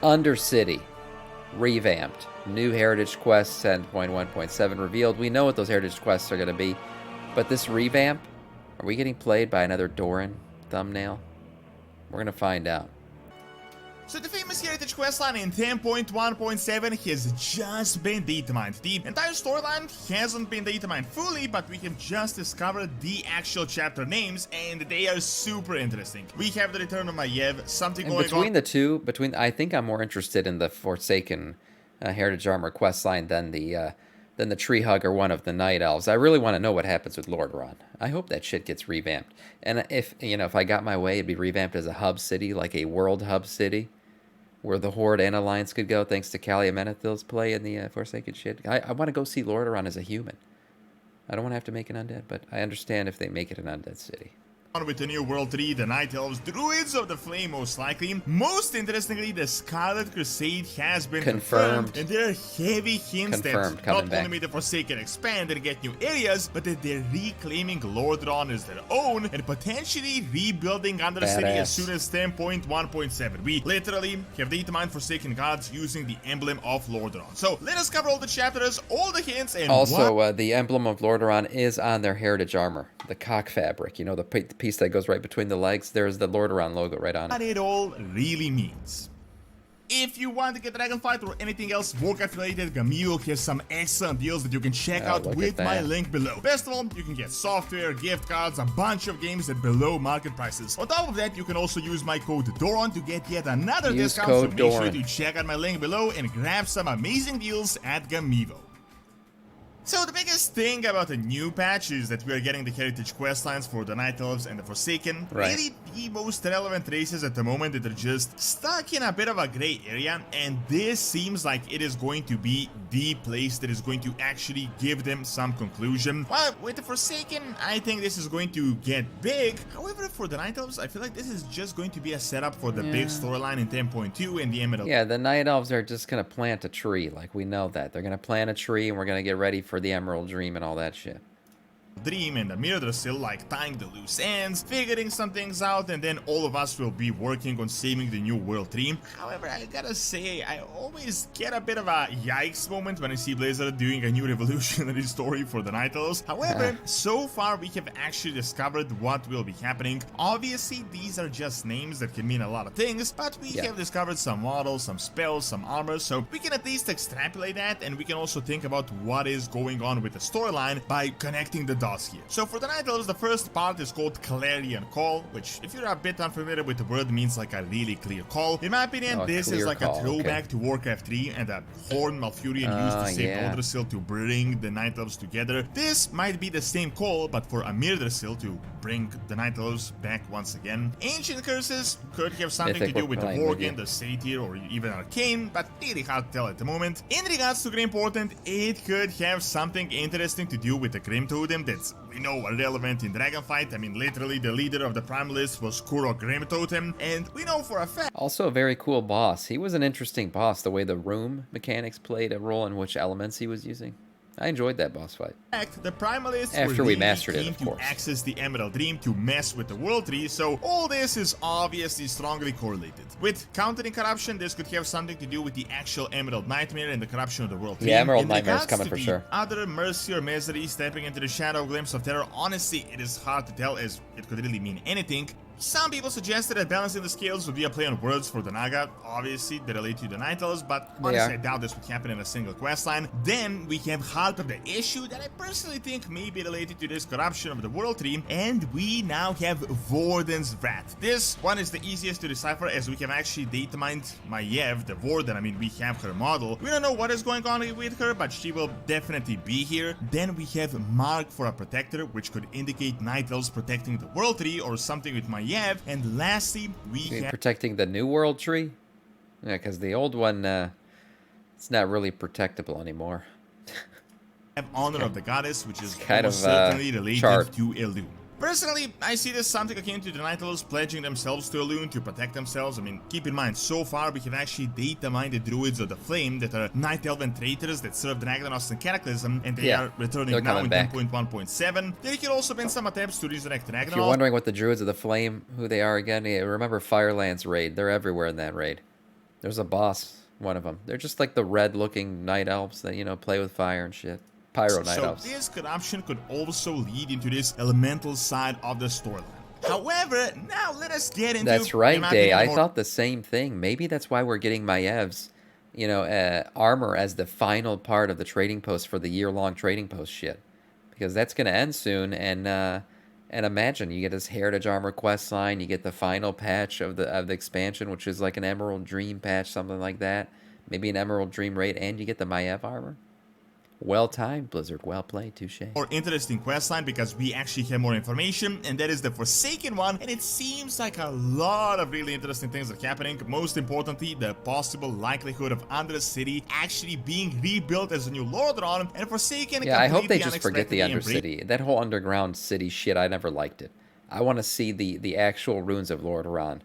Undercity, revamped. New Heritage Quest 10.1.7 revealed. We know what those Heritage Quests are going to be, but this revamp, are we getting played by another Doran thumbnail? We're going to find out. So the famous Heritage questline in 10.1.7 has just been datamined. The entire storyline hasn't been datamined fully, but we have just discovered the actual chapter names, and they are super interesting. We have the return of Maiev, something And going between on. the two, I think I'm more interested in the Forsaken Heritage Armor questline than the Tree Hugger one of the Night Elves. I really want to know what happens with Lordaeron. I hope that shit gets revamped. And if I got my way, it'd be revamped as a hub city, like a world hub city, where the Horde and Alliance could go, thanks to Callie Amenethil's play in the Forsaken shit. I want to go see Lordaeron as a human. I don't want to have to make an undead, but I understand if they make it an undead city. With the new World 3, the Night Elves, Druids of the Flame most likely. Most interestingly, the Scarlet Crusade has been confirmed, and there are heavy hints that not only may the Forsaken expand and get new areas, but that they're reclaiming Lordaeron as their own and potentially rebuilding Undercity as soon as 10.1.7. We literally have datamined Forsaken gods using the emblem of Lordaeron. So let us cover all the chapters, all the hints, and also the emblem of Lordaeron is on their Heritage armor, the cock fabric. You know, the piece that goes right between the legs. There's the Lordaeron logo right on it. What it all really means. If you want to get Dragonflight or anything else Warcraft related, Gamigo has some excellent deals that you can check out with my link below. Best of all, you can get software, gift cards, a bunch of games at below market prices. On top of that, you can also use my code Doran to get yet another discount, so make sure to check out my link below and grab some amazing deals at Gamigo. So the biggest thing about the new patch is that we are getting the Heritage questlines for the Night Elves and the Forsaken. Right. Really the most relevant races at the moment that are just stuck in a bit of a gray area, and this seems like it is going to be the place that is going to actually give them some conclusion. While with the Forsaken, I think this is going to get big. However, for the Night Elves, I feel like this is just going to be a setup for the big storyline in 10.2 and the Emerald. Yeah, the Night Elves are just going to plant a tree, like we know that. They're going to plant a tree and we're going to get ready for the Emerald Dream and all that shit. Dream and the Mirror still like tying the loose ends, figuring some things out, and then all of us will be working on saving the new World 3. However, I gotta say, I always get a bit of a yikes moment when I see Blizzard doing a new revolutionary story for the Night Elves. However, so far we have actually discovered what will be happening. Obviously, these are just names that can mean a lot of things, but we have discovered some models, some spells, some armor, so we can at least extrapolate that, and we can also think about what is going on with the storyline by connecting the dots here. So for the Night Elves, the first part is called Clarion Call, which, if you're a bit unfamiliar with the word, means like a really clear call. In my opinion, this is like a throwback to Warcraft 3 and a horn Malfurion used to save Yggdrasil to bring the Night Elves together. This might be the same call, but for a Yggdrasil to bring the Night Elves back once again. Ancient Curses could have something to do with the Worgen, the Satyr, or even Arcane, but really hard to tell at the moment. In regards to Grim Portent, it could have something interesting to do with the Grim Totem that's, we know, are relevant in Dragonfight. I mean, literally the leader of the Primalist was Kuro Grim Totem, and we know for a fact. Also a very cool boss. He was an interesting boss, the way the room mechanics played a role in which elements he was using. I enjoyed that boss fight. The Primalists after we mastered it, of course, to access the Emerald Dream to mess with the World Tree, so all this is obviously strongly correlated. With countering corruption, this could have something to do with the actual Emerald Nightmare and the corruption of the World Tree. Yeah, Emerald Nightmare is coming for sure. Other Mercy or Misery stepping into the shadow, Glimpse of Terror, honestly, it is hard to tell as it could really mean anything. Some people suggested that balancing the scales would be a play on words for the Naga. Obviously, they relate to the Night Elves, but honestly, I doubt this would happen in a single questline. Then we have Heart of the Issue that I personally think may be related to this corruption of the World Tree, and we now have Vorden's Wrath. This one is the easiest to decipher as we have actually datamined Maiev, the Warden. I mean, we have her model. We don't know what is going on with her, but she will definitely be here. Then we have Mark for a Protector, which could indicate Night Elves protecting the World Tree or something with Maiev. And lastly, we have protecting the new World Tree. Yeah, because the old one, it's not really protectable anymore. have Honor of the Goddess, which is kind of certainly related to Elune. Personally, I see this something akin to the Night Elves pledging themselves to Elune to protect themselves. I mean, keep in mind, so far we have actually data-mined the Druids of the Flame that are Night Elven traitors that serve Dragnos and Cataclysm, and they are returning now in 10.1.7. There could also been some attempts to resurrect Dragnos. If you're wondering what the Druids of the Flame, who they are again, remember Firelands raid. They're everywhere in that raid. There's a boss, one of them. They're just like the red-looking night elves that, play with fire and shit. Pyro night So elves. this corruption could also lead into this elemental side of the storyline. However, now let us get into... That's right, in my Day. opinion, I the more thought the same thing. Maybe that's why we're getting Maev's, armor as the final part of the trading post for the year-long trading post shit. Because that's going to end soon, and imagine you get this Heritage Armor quest line, you get the final patch of the expansion, which is like an Emerald Dream patch, something like that. Maybe an Emerald Dream raid, and you get the Maev armor. Well timed, Blizzard. Well played, touche. more interesting questline because we actually have more information, and that is the Forsaken one, and it seems like a lot of really interesting things are happening. Most importantly, the possible likelihood of Undercity actually being rebuilt as a new Lordron, and Forsaken. Yeah, I hope they just forget the unexpectedly Undercity. That whole underground city shit, I never liked it. I want to see the actual runes of Lord Ron,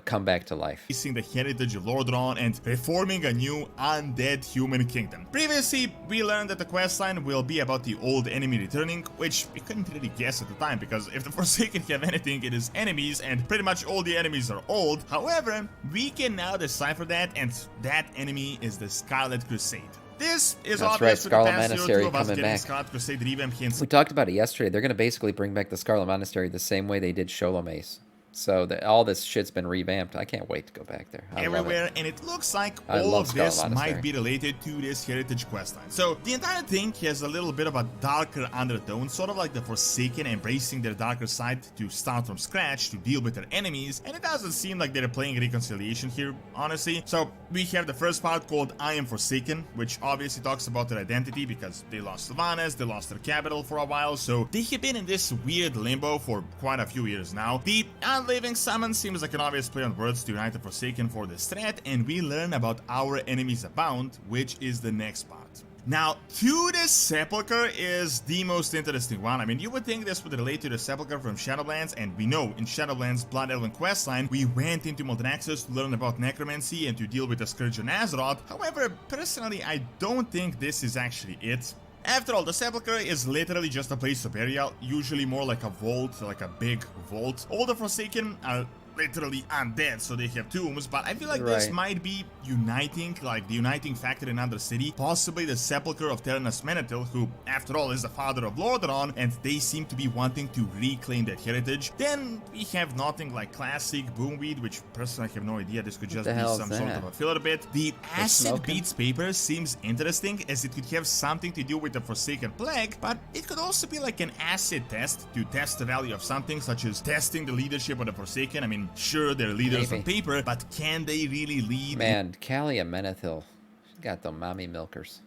come back to life. embracing the heritage of Lordron and reforming a new undead human kingdom. Previously, we learned that the questline will be about the old enemy returning, which we couldn't really guess at the time, because if the Forsaken have anything, it is enemies, and pretty much all the enemies are old. However, we can now decipher that, and that enemy is the Scarlet Crusade. This is That's obvious right, with the Scarlet past Monastery 02 of us coming getting back. Scarlet Crusade revamp hints. We talked about it yesterday. They're going to basically bring back the Scarlet Monastery the same way they did Sholomais. So all this shit's been revamped. I can't wait to go back there. I love everywhere, it. and it looks like I all love of this Scarlet Monastery. might be related to this heritage questline. So the entire thing has a little bit of a darker undertone, sort of like the Forsaken embracing their darker side to start from scratch to deal with their enemies, and it doesn't seem like they're playing reconciliation here, honestly. So we have the first part called I Am Forsaken, which obviously talks about their identity because they lost Sylvanas, they lost their capital for a while, so they have been in this weird limbo for quite a few years now. The Unliving Summons seems like an obvious play on words to unite the Forsaken for this threat, and we learn about our enemies abound, which is the next part. Now, to the Sepulchre is the most interesting one. I mean, you would think this would relate to the Sepulchre from Shadowlands, and we know in Shadowlands Blood Elven questline, we went into Moltenaxus to learn about necromancy and to deal with the Scourge of Azeroth. However, personally, I don't think this is actually it. After all, the Sepulchre is literally just a place of burial, usually more like a vault, like a big vault. All the Forsaken are literally undead, so they have tombs, but I feel like this Right. might be uniting, like the uniting factor in Undercity, possibly the Sepulchre of Terranus Menethil, who, after all, is the father of Lordaeron, and they seem to be wanting to reclaim that heritage. Then we have nothing like classic Boomweed, which personally I have no idea, this could just the be hell is some sort that? of a filler bit. The Acid smoking? Beats paper seems interesting, as it could have something to do with the Forsaken Plague, but it could also be like an acid test to test the value of something, such as testing the leadership of the Forsaken. I mean, sure, they're leaders on Maybe. paper, but can they really lead? Man, Kalia Menethil. She's got the mommy milkers.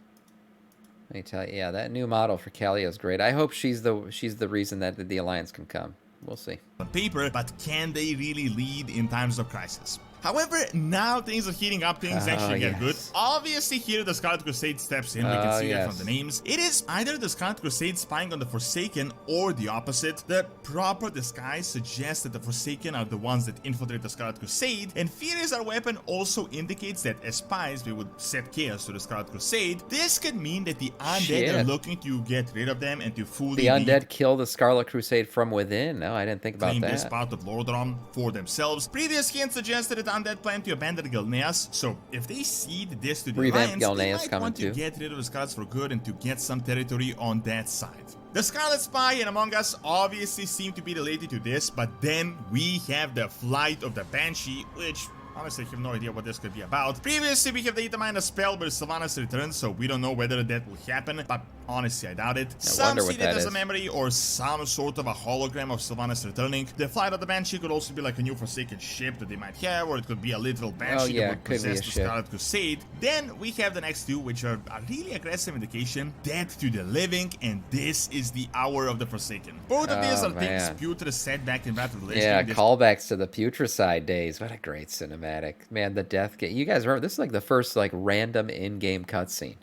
Let me tell you, yeah, that new model for Kalia is great. I hope she's the reason that the Alliance can come. We'll see. On paper, but can they really lead in times of crisis? However, now things are heating up, things actually get good. yes. Obviously, here the Scarlet Crusade steps in, we can Oh, see that yes. from the names. It is either the Scarlet Crusade spying on the Forsaken or the opposite. The proper disguise suggests that the Forsaken are the ones that infiltrate the Scarlet Crusade, and Fear is our weapon also indicates that as spies we would set chaos to the Scarlet Crusade. This could mean that the undead are Shit. looking to get rid of them and to fully The undead kill the Scarlet Crusade from within. No, I didn't think about claim this that. part of Lordaeron for themselves. Previous hints suggested that undead plan to abandon Gilneas, so if they cede this to the Revamp Alliance, they Gilneas might coming want to too. get rid of the Scarlets for good and to get some territory on that side. The Scarlet Spy and Among Us obviously seem to be related to this, but then we have the Flight of the Banshee, which honestly I have no idea what this could be about. Previously we have the Itamina spell where Sylvanas returns, so we don't know whether that will happen, but honestly I doubt it. Some wonder see what that that as a is. memory or some sort of a hologram of Sylvanas returning. The Flight of the Banshee could also be like a new Forsaken ship that they might have, or it could be a literal Banshee yeah, that would could be possess a the ship. Scarlet Crusade. Then we have the next two, which are a really aggressive indication, Dead to the Living, and this is the Hour of the Forsaken. Both of these Oh, are things man. Putre set back in Battle of the Lich Yeah, King. This callbacks to the Putricide days. What a great cinematic. Man, the death game. You guys remember, this is like the first like random in-game cutscene.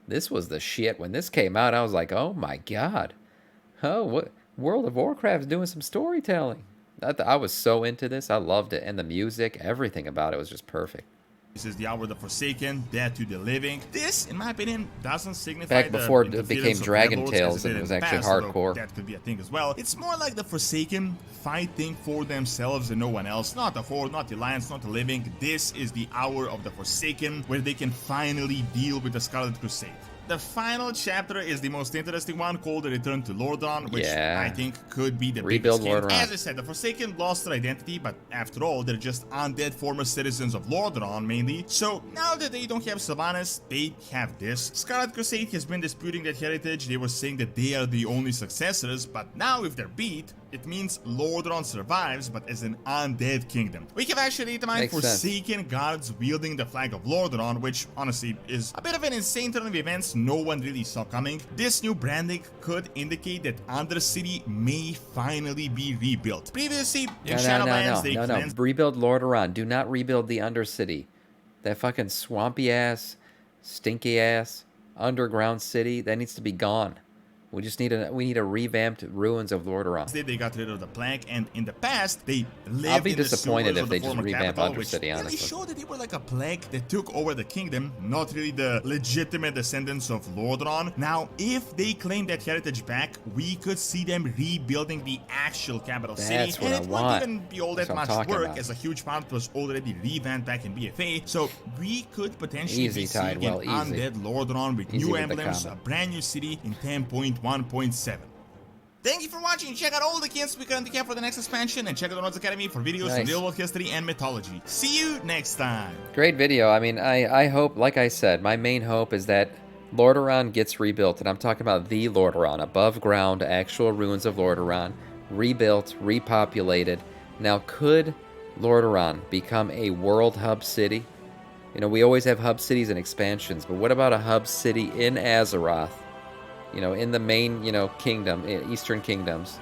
This was the shit. When this came out, I was like, oh my god. Oh, what? World of Warcraft is doing some storytelling. I was so into this. I loved it. And the music, everything about it was just perfect. This is the hour of the Forsaken, Dead to the Living. This, in my opinion, doesn't signify Back before the it became interference of Dragon Warlords Tales as it and did it was in the actually past, although hardcore. that could be a thing as well. It's more like the Forsaken fighting for themselves and no one else. Not the Horde, not the Alliance, not the Living. This is the hour of the Forsaken, where they can finally deal with the Scarlet Crusade. The final chapter is the most interesting one, called The Return to Lordran, which I think could be the Rebuild biggest Lordran. As I said, the Forsaken lost their identity, but after all, they're just undead former citizens of Lordran mainly. So now that they don't have Sylvanas, they have this. Scarlet Crusade has been disputing that heritage. They were saying that they are the only successors, but now if they're beat, it means Lordran survives, but as an undead kingdom. We have actually determined Forsaken guards wielding the flag of Lordran, which honestly is a bit of an insane turn of events no one really saw coming. This new branding could indicate that Undercity may finally be rebuilt. Previously, in Shadowlands, they cleansed... Rebuild Lordaeron. Do not rebuild the Undercity. That fucking swampy ass, stinky ass, underground city, that needs to be gone. We just need a revamped ruins of Lordaeron. They got rid of the plague, and in the past they lived I'll be in the disappointed if of they the just former revamp capital, Undercity, honestly. Really showed that they were like a plague that took over the kingdom, not really the legitimate descendants of Lordaeron. Now, if they claim that heritage back, we could see them rebuilding the actual capital city, and it wouldn't even be all that much work, as a huge part was already revamped back in BFA. So we could potentially be seeing an undead Lordaeron with new emblems, a brand new city in 10.1.7. Thank you for watching. Check out all the kits we currently have for the next expansion, and check out the Nodes Academy for videos on real-world history and mythology. See you next time. Great video. I mean, I hope, like I said, my main hope is that Lordaeron gets rebuilt, and I'm talking about the Lordaeron, above ground, actual ruins of Lordaeron, rebuilt, repopulated. Now, could Lordaeron become a world hub city? You know, we always have hub cities and expansions, but what about a hub city in Azeroth? You know, in the main, kingdom, Eastern Kingdoms,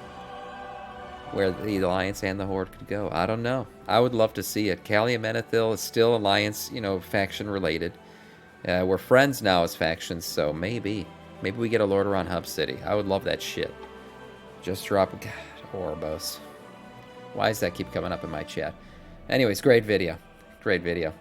where the Alliance and the Horde could go. I don't know. I would love to see it. Calia Menethil is still Alliance, faction related. We're friends now as factions, so maybe we get a Lordaeron hub city. I would love that shit. Just drop, God, Ouroboros. Why does that keep coming up in my chat? Anyways, great video. Great video.